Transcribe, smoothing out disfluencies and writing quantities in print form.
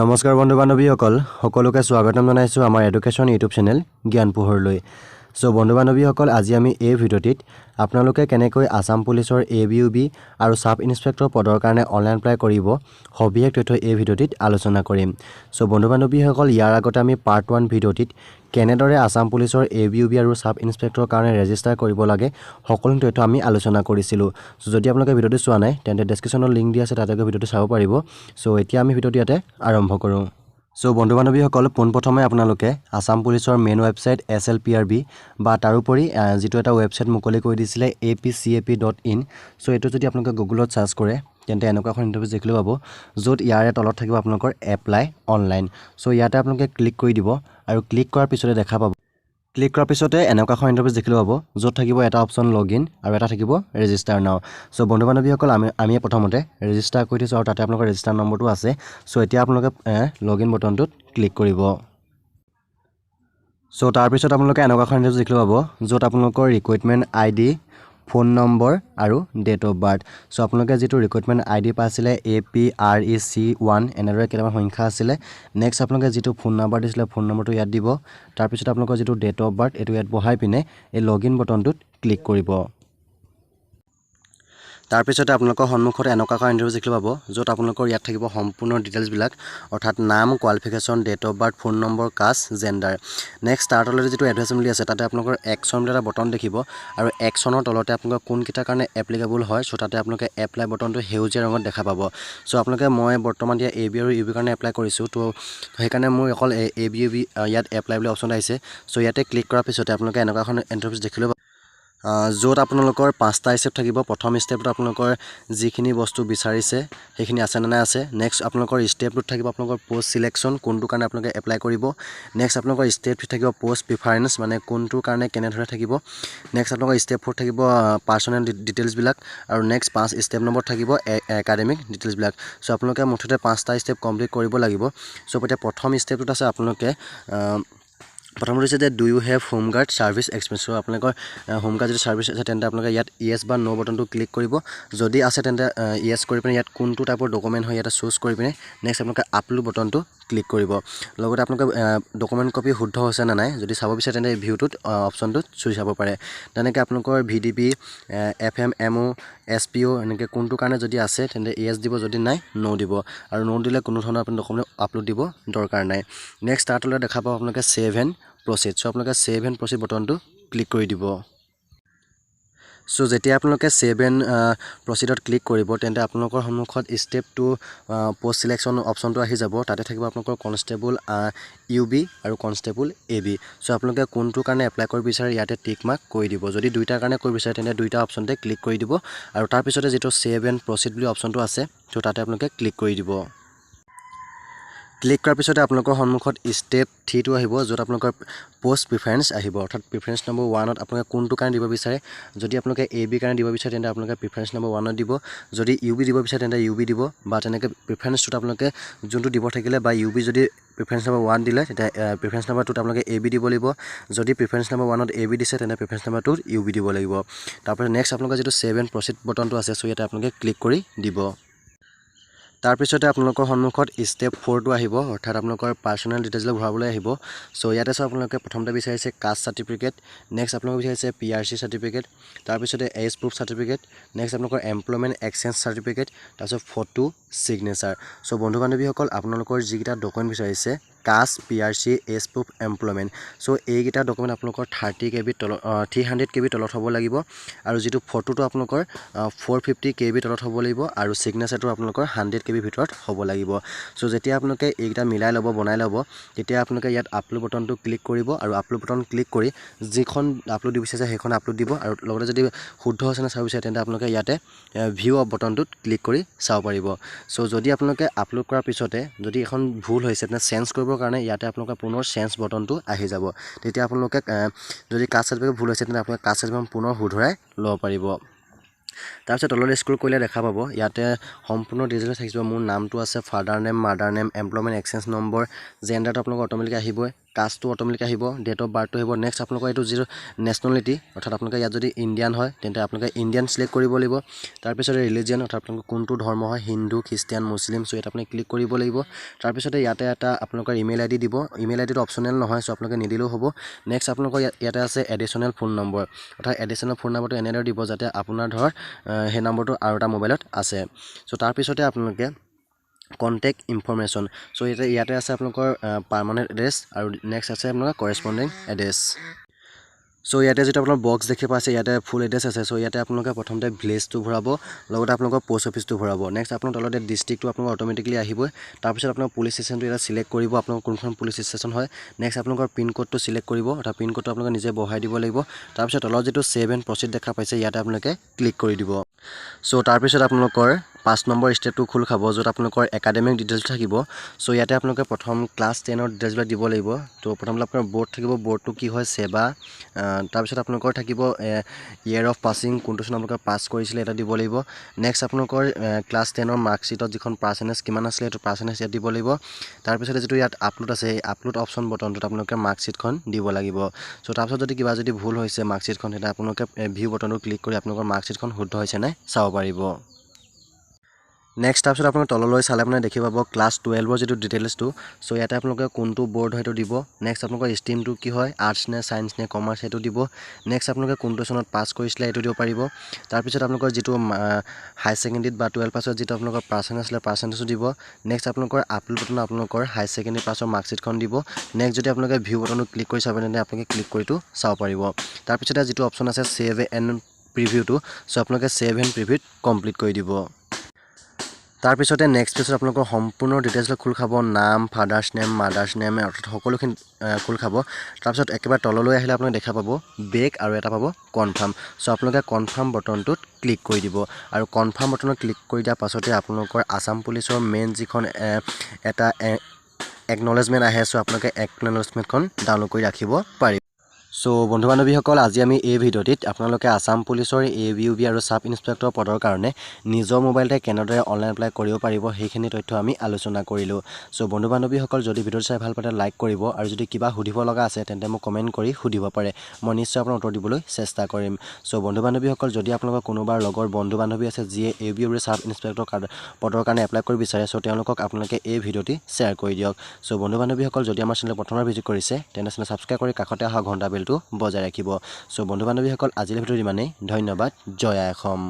নমস্কাৰ বন্ধু বান্ধৱীসকল সকলোকে স্বাগতম জনাইছো আমাৰ এডুকেশ্যন ইউটিউব চেনেল জ্ঞান পোহৰলৈ। সো বন্ধু বান্ধৱীসকল আজি আমি এই ভিডিঅ'টিত আপোনালোকে কেনেকৈ আসাম পুলিচৰ ABUB আৰু সাব ইন্সপেক্টৰ পদৰ কাৰণে অনলাইন এপ্লাই কৰিব সবিশেষ তথ্য এই ভিডিঅ'টিত আলোচনা কৰিম। সো বন্ধু বান্ধৱীসকল ইয়াৰ আগতে আমি পাৰ্ট 1 ভিডিঅ'টিত কেনেদৰে আসাম পুলিচৰ ABUB আৰু সাব ইন্সপেক্টৰৰ কাৰণে ৰেজিষ্টাৰ কৰিব লাগে সকলো তথ্য আমি আলোচনা কৰিছিলো। সো যদি আপোনালোকে ভিডিঅ'টো চোৱা নাই তেন্তে ডেসক্ৰিপচনত লিংক দিয়া আছে তাতে গৈ ভিডিঅ'টো চাব পাৰিব। সো এতিয়া আমি ভিডিঅ'টো ইয়াতে আৰম্ভ কৰোঁ। সো বন্ধু বান্ধৱীসকল পোনপ্ৰথমে আপোনালোকে আসাম পুলিচৰ মেইন ৱেবছাইট SLPRB বা তাৰোপৰি যেটো এটা ৱেবছাইট মুকলি কৰি দিছিলে apcap.in। সো এটো যদি আপোনালোকে গুগলত সাৰ্চ কৰে তেন্তে এনেকুৱা এখন ইন্টাৰফেস দেখিবলৈ পাব য'ত ইয়াৰে তলত থাকিব আপোনালোকৰ এপ্লাই অনলাইন। সো ইয়াতে আপোনালোকে ক্লিক কৰি দিব আৰু ক্লিক কৰাৰ পিছতে দেখা পাব ক্লিক কৰাৰ পিছতে এনেকুৱা এখন ইন্টাৰফেস দেখিবলৈ পাব য'ত থাকিব এটা অপচন লগইন আৰু এটা থাকিব ৰেজিষ্টাৰ নাও। সো বন্ধু বান্ধৱীসকল আমি প্ৰথমতে ৰেজিষ্টাৰ কৰি দিছো আৰু তাতে আপোনালোকৰ ৰেজিষ্টাৰ নম্বৰটো আছে। সো এতিয়া আপোনালোকে লগইন বটনটোত ক্লিক কৰিব। সো তাৰ পিছত আপোনালোকে এনেকুৱা এখন ইন্টাৰফেস দেখিবলৈ পাব য'ত আপোনালোকৰ ৰিক্ৰুইটমেন্ট ID ফোন নম্বৰ আৰু ডেট অফ বাৰ্থ। সো আপোনালোকে যেটো ৰিক্ৰুইটমেন্ট ID পাইছিলে APREC1 এনেদৰে কেইটামান সংখ্যা আছিলে। নেক্সট আপোনালোকে যেটো ফোন নম্বৰ দিছিলে ফোন নম্বৰটো ইয়াত দিব। তাৰ পিছত আপোনালোকৰ যেটো ডেট অফ বাৰ্থ এটো ইয়াত বহাই পিনে এই লগইন বটনটোত ক্লিক কৰিব। তাৰ পিছতে আপোনালোকৰ সন্মুখত এনেকুৱা এটা ইন্টাৰফেস দেখিবলৈ পাব য'ত আপোনালোকৰ ইয়াত থাকিব সম্পূৰ্ণ ডিটেইলছ বিলাক অৰ্থাৎ নাম qualification date of birth phone number caste gender. Next তাৰ তলতে যেটো এডভাইস বুলি আছে তাতে আপোনালোকৰ একশন বুলি এটা বটন দেখিব আৰু একশনৰ তলতে আপোনালোকৰ কোন কিটা কাৰণে এপ্লিকেবল হয়। সো তাতে আপোনালোকে এপ্লাই বটনটো হেউজীয়া ৰঙত দেখা পাব। সো আপোনালোকে মই বৰ্তমান দিয়া AB আৰু UB কাৰণে এপ্লাই কৰিছো তো সেইকাৰণে মোৰ অকল ABUB ইয়াত এপ্লাই বুলি অপচন আহিছে। সো ইয়াতে ক্লিক কৰাৰ পিছতে আপোনালোকে এনেকুৱা এখন ইন্টাৰফেস দেখিবলৈ য'ত আপোনালোকৰ 5টা স্টেপ থাকিব। প্ৰথম স্টেপটো আপোনালোকৰ যিখিনি বস্তু বিচাৰিছে সেইখিনি আছে না নাই আছে। নেক্সট আপোনালোকৰ স্টেপটোত থাকিব আপোনালোকৰ পোষ্ট সিলেকশন কোনটো কাৰণে আপোনালোকে এপ্লাই কৰিব। নেক্সট আপোনালোকৰ স্টেপ থাকিব পোষ্ট প্ৰিফাৰেন্স মানে কোনটো কাৰণে কেনেধৰে থাকিব। নেক্সট আপোনালোকৰ স্টেপ 4 থাকিব পাৰ্সোনেল ডিটেইলছ বিলাক আৰু নেক্সট 5 স্টেপ নম্বৰ থাকিব একাডেমিক ডিটেইলছ বিলাক। সো আপোনালোকে মুঠতে 5টা স্টেপ কমপ্লিট কৰিব লাগিব। সো এতিয়া প্ৰথম স্টেপটোত আছে আপোনালোকে প্ৰথমটো হৈছে যে do you have home guard service experience. So আপোনালোকৰ হোম গাৰ্ড যদি সাৰ্ভিস আছে তেন্তে আপোনালোকে ইয়াত ইয়েস বা নো বটনটো ক্লিক কৰিব। যদি আছে তেন্তে ইয়েস কৰি পিনে ইয়াত কোনটো টাইপৰ ডকুমেন্ট হয় ইয়াত চুজ কৰি পিনে নেক্সট আপোনালোকে আপলোড বটনটো ক্লিক কৰিব। লগতে আপোনালোকে ডকুমেন্ট কপি শুদ্ধ হৈছে না নাই যদি চাব বিচাৰে তেন্তে ভিউটোত অপচনটোত চুই চাব পাৰে। তেনেকৈ আপোনালোকৰ VDB FM MO SPO এনেকৈ কোনটো কাৰণে যদি আছে তেন্তে ইয়েস দিব যদি নাই নো দিব আৰু নো দিলে কোনো ধৰণৰ আপুনি ডকুমেন্ট আপলোড দিব দৰকাৰ নাই। নেক্সট তাৰ তলত দেখা পাব আপোনালোকে সেভ এণ্ড প্ৰসিড। সো আপোনালোকে সেভ এণ্ড প্ৰসিড বটনটো ক্লিক কৰি দিব। সো যেতিয়া আপোনালোকে সেভ এণ্ড প্ৰসিডত ক্লিক কৰিব তেন্তে আপোনালোকৰ সন্মুখত স্টেপ 2 পোষ্ট সিলেকশন অপচনটো আহি যাব। তাতে থাকিব আপোনালোকৰ কনষ্টেবল UB আৰু কনষ্টেবল AB। সো আপোনালোকে কোনটো কাৰণে এপ্লাই কৰিব বিচাৰে ইয়াতে টিক মাৰ্ক কৰি দিব। যদি দুইটাৰ কাৰণে কৰিব বিচাৰে তেন্তে দুইটা অপচনতে ক্লিক কৰি দিব আৰু তাৰ পিছতে যেটো সেভ এণ্ড প্ৰসিড বুলি অপচনটো আছে তো তাতে আপোনালোকে ক্লিক কৰি দিব। ক্লিক কৰাৰ পিছতে আপোনালোকৰ সন্মুখত স্টেপ 3 টো আহিব য'ত আপোনালোকৰ পোষ্ট প্ৰিফাৰেন্স আহিব অৰ্থাৎ প্ৰিফাৰেন্স নম্বৰ 1ত আপোনালোকে কোনটো কাৰণে দিব বিচাৰে। যদি আপোনালোকে AB কাৰণে দিব বিচাৰে তেন্তে আপোনালোকে প্ৰিফাৰেন্স নম্বৰ 1ত দিব। যদি UB দিব বিচাৰে তেন্তে UB দিব বা তেনেকৈ প্ৰিফাৰেন্সটো আপোনালোকে যোনটো দিব থাকিলে বা UB যদি প্ৰিফাৰেন্স নম্বৰ 1 দিলে তেতিয়া প্ৰিফাৰেন্স নম্বৰ 2ত আপোনালোকে AB দিব লাগিব। যদি প্ৰিফাৰেন্স নম্বৰ 1ত AB দিছে তেন্তে প্ৰিফাৰেন্স নম্বৰ 2ত UB দিব লাগিব। তাৰপৰা নেক্সট আপোনালোকৰ যেটো সেভ এণ্ড প্ৰসিড বটনটো আছে সো ইয়াতে আপোনালোকে ক্লিক কৰি দিব। তাৰ পিছতে আপোনালোকৰ সন্মুখত স্টেপ 4 টো আহিব অৰ্থাৎ আপোনালোকৰ পাৰ্সোনেল ডিটেইলছ ভৰাবলৈ আহিব। সো ইয়াতে আপোনালোকে প্ৰথমতে বিচাৰিছে কাষ্ট সাৰ্টিফিকেট। নেক্সট আপোনালোকে বিচাৰিছে PRC সাৰ্টিফিকেট। তাৰ পিছতে এজ প্ৰুফ সাৰ্টিফিকেট। নেক্সট আপোনালোকৰ এমপ্লয়মেন্ট এক্সচেঞ্জ সাৰ্টিফিকেট। তাৰপিছত ফটো সিগনেচাৰ। সো বন্ধু বান্ধৱীসকল আপোনালোকৰ যিকিটা ডকুমেন্ট বিচাৰিছে caste PRC age proof employment. So এইকিটা ডকুমেন্ট আপোনালোকৰ 300 KB তলত হ'ব লাগিব আৰু যেটো ফটোটো আপোনালোকৰ 450 KB তলত হ'ব লাগিব আৰু সিগনেচাৰটো আপোনালোকৰ 100 KB ভিতৰত হ'ব লাগিব। সো যেতিয়া আপোনালোকে এইকিটা মিলাই ল'ব বনাই ল'ব তেতিয়া আপোনালোকে ইয়াত আপলোড বটনটো ক্লিক কৰিব আৰু আপলোড বটন ক্লিক কৰি যিখন আপলোড দিব বিচাৰিছে সেইখন আপলোড দিব আৰু লগতে যদি শুদ্ধ হৈছে না চাব বিচাৰে তেন্তে আপোনালোকে ইয়াতে ভিউ অফ বটনটোত ক্লিক কৰি চাব পাৰিব। সো যদি আপোনালোকে আপলোড কৰাৰ পিছতে যদি এখন ভুল হৈছে তেন্তে চেঞ্জ কৰিবৰ কাৰণে ইয়াতে আপোনালোকে পুনৰ চেঞ্জ বটনটো আহি যাব। তেতিয়া আপোনালোকে যদি কাষ্ট সাৰ্টিফিকেট ভুল হৈছে তেন্তে আপোনালোকে কাষ্ট সাৰ্টিফিকেট পুনৰ শুধৰাই ল'ব পাৰিব। তাৰপিছত তললৈ স্ক্ৰল কৰিলে দেখা পাব ইয়াতে সম্পূৰ্ণ ডিটেইলছ থাকিব। মোৰ নামটো আছে father name mother name employment exchange number জেন্ডাৰটো আপোনালোকৰ অটোমেটিক আহিবই। কাষ্টটো অট'মেটিক আহিব, ডেট অফ বাৰ্থটো আহিব। নেক্সট আপোনালোকৰ এইটো যিটো নেশ্যনেলিটি, অৰ্থাৎ আপোনালোকে ইয়াত যদি ইণ্ডিয়ান হয় তেন্তে আপোনালোকে ইণ্ডিয়ান চিলেক্ট কৰিব লাগিব। তাৰপিছতে ৰিলিজিয়ন, অৰ্থাৎ আপোনালোকৰ কোনটো ধৰ্ম হয়, হিন্দু, খ্ৰীষ্টিয়ান, মুছলিম, চ' ইয়াত আপুনি ক্লিক কৰিব লাগিব। তাৰপিছতে ইয়াতে এটা আপোনালোকৰ ইমেইল আই ডি দিব। ইমেইল আই ডিটো অপশ্যনেল নহয়, চ' আপোনালোকে নিদিলেও হ'ব। নেক্সট আপোনালোকৰ ইয়াতে আছে এডিশ্যনেল ফোন নম্বৰ, অৰ্থাৎ এডিশ্যনেল ফোন নম্বৰটো এনেদৰে দিব যাতে আপোনাৰ ধৰ সেই নম্বৰটো আৰু এটা মোবাইলত আছে। চ' তাৰপিছতে আপোনালোকে কণ্টেক্ট ইনফৰমেশ্যন, চ' ইয়াতে আছে আপোনালোকৰ পাৰ্মানেণ্ট এড্ৰেছ আৰু নেক্সট আছে আপোনালোকৰ কৰেছপণ্ডিং এড্ৰেছ। চ' ইয়াতে যিটো আপোনাৰ বক্স দেখি পাইছে ইয়াতে ফুল এড্ৰেছ আছে। চ' ইয়াতে আপোনালোকে প্ৰথমতে ভিলেজটো ভৰাব, লগতে আপোনালোকৰ পোষ্ট অফিচটো ভৰাব। নেক্সট আপোনাৰ তলতে ডিষ্ট্ৰিক্টটো আপোনালোকৰ অট'মেটিকলি আহিবই। তাৰপিছত আপোনাৰ পুলিচ ষ্টেচনটো ইয়াত চিলেক্ট কৰিব, আপোনালোকৰ কোনখন পুলিচ ষ্টেচন হয়। নেক্সট আপোনালোকৰ পিন ক'ডটো চিলেক্ট কৰিব, অৰ্থাৎ পিন ক'ডটো আপোনালোকে নিজে বহাই দিব লাগিব। তাৰপিছত তলত যিটো ছেভ এণ্ড প্ৰচিড দেখা পাইছে ইয়াতে আপোনালোকে ক্লিক কৰি দিব। চ' তাৰপিছত আপোনালোকৰ 5 নম্বৰ ষ্টেপটো খোল খাব, য'ত আপোনালোকৰ একাডেমিক ডিটেইলছ থাকিব। চ' ইয়াতে আপোনালোকে প্ৰথম ক্লাছ 10ৰ ডিটেইলছবিলাক দিব লাগিব। ত' প্ৰথমতে আপোনাৰ বৰ্ড থাকিব, বৰ্ডটো কি হয় ছেবা। তাৰপিছত আপোনালোকৰ থাকিব ইয়েৰ অফ পাছিং, কোনটো চন আপোনালোকে পাছ কৰিছিলে এটা দিব লাগিব। নেক্সট আপোনালোকৰ ক্লাছ 10ৰ মাৰ্কশ্বিটত যিখন পাৰ্চেণ্টেজ কিমান আছিলে সেইটো পাৰ্চেণ্টেজ ইয়াত দিব লাগিব। তাৰপিছতে যিটো ইয়াত আপলোড আছে সেই আপলোড অপশ্যন বটনটোত আপোনালোকে মাৰ্কশ্বিটখন দিব লাগিব। চ' তাৰপিছত যদি ভুল হৈছে মাৰ্কশ্বিটখন, তেতিয়া আপোনালোকে ভিউ বটনটো ক্লিক কৰি আপোনালোকৰ মাৰ্কশ্বিটখন শুদ্ধ হৈছে নাই চাব পাৰিব। নেক্সট তাৰপিছত আপোনালোকে তললৈ চালে আপুনি দেখি পাব ক্লাছ 12ৰ যিটো ডিটেইলছটো। চ' ইয়াতে আপোনালোকে কোনটো বৰ্ড হয় সেইটো দিব। নেক্সট আপোনালোকৰ ষ্ট্ৰীমটো কি হয়, আৰ্টছ নে ছায়েন্স নে কমাৰ্চ সেইটো দিব। নেক্সট আপোনালোকে কোনটো চনত পাছ কৰিছিলে সেইটো দিব পাৰিব। তাৰপিছত আপোনালোকৰ যিটো হাই ছেকেণ্ডেৰীত বা 12 পাছত যিটো আপোনালোকৰ পাৰ্চেণ্টেজ আছিলে পাৰ্চেণ্টেজটো দিব। নেক্সট আপোনালোকৰ আপলোড বটনত আপোনালোকৰ হাই ছেকেণ্ডেৰী পাছৰ মাৰ্কশ্বিটখন দিব। নেক্সট যদি আপোনালোকে ভিউ বটনটো ক্লিক কৰি চাব তেন্তে আপোনালোকে ক্লিক কৰিটো চাব পাৰিব। তাৰপিছতে যিটো অপশ্যন আছে ছেভ এণ্ড প্ৰিভিউটো, চ' আপোনালোকে ছেভ এণ্ড প্ৰিভিউত কমপ্লিট কৰি দিব। তাৰপিছতে নেক্সট পেজত আপোনালোকৰ সম্পূৰ্ণ ডিটেইলছবিলাক খোল খাব, নাম, ফাদাৰ্ছ নেম, মাদাৰ্ছ নেম, অৰ্থাৎ সকলোখিনি খোল খাব। তাৰপিছত একেবাৰে তললৈ আহিলে আপোনালোকে দেখা পাব বেক আৰু এটা পাব কনফাৰ্ম। চ' আপোনালোকে কনফাৰ্ম বটনটোত ক্লিক কৰি দিব। আৰু কনফাৰ্ম বটনত ক্লিক কৰি দিয়াৰ পাছতে আপোনালোকৰ আছাম পুলিচৰ মেইন যিখন এটা একনলেজমেণ্ট আহে, চ' আপোনালোকে একনলেজমেণ্টখন ডাউনলোড কৰি ৰাখিব পাৰিব। চ' বন্ধু বান্ধৱীসকল, আজি আমি এই ভিডিঅ'টিত আপোনালোকে আছাম পুলিচৰ ABUB আৰু ছাব ইনস্পেক্টৰ পদৰ কাৰণে নিজৰ মোবাইলতে কেনেদৰে অনলাইন এপ্লাই কৰিব পাৰিব সেইখিনি তথ্য আমি আলোচনা কৰিলোঁ। চ' বন্ধু বান্ধৱীসকল, যদি ভিডিঅ'টো চাই ভাল পালে লাইক কৰিব, আৰু যদি কিবা সুধিব লগা আছে তেন্তে মোক কমেণ্ট কৰি সুধিব পাৰে, মই নিশ্চয় আপোনাৰ উত্তৰ দিবলৈ চেষ্টা কৰিম। চ' বন্ধু বান্ধৱীসকল, যদি আপোনালোকৰ কোনোবা লগৰ বন্ধু বান্ধৱী আছে যিয়ে ABUB আৰু ছাব ইনস্পেক্টৰ পদৰ কাৰণে এপ্লাই কৰিব বিচাৰে, চ' তেওঁলোকক আপোনালোকে এই ভিডিঅ'টি শ্বেয়াৰ কৰি দিয়ক। চ' বন্ধু বান্ধৱীসকল, যদি আমাৰ চেনেল প্ৰথমবাৰ ভিজিট কৰিছে তেন্তে চেনেল ছাবস্ক্ৰাইব কৰি কাষতে অহা ঘণ্টা বেলটো বজাই ৰাখিব। চ' বন্ধু বান্ধৱীসকল, আজিলৈ ভিডিঅ'টো ইমানেই। ধন্যবাদ। জয় আই অসম।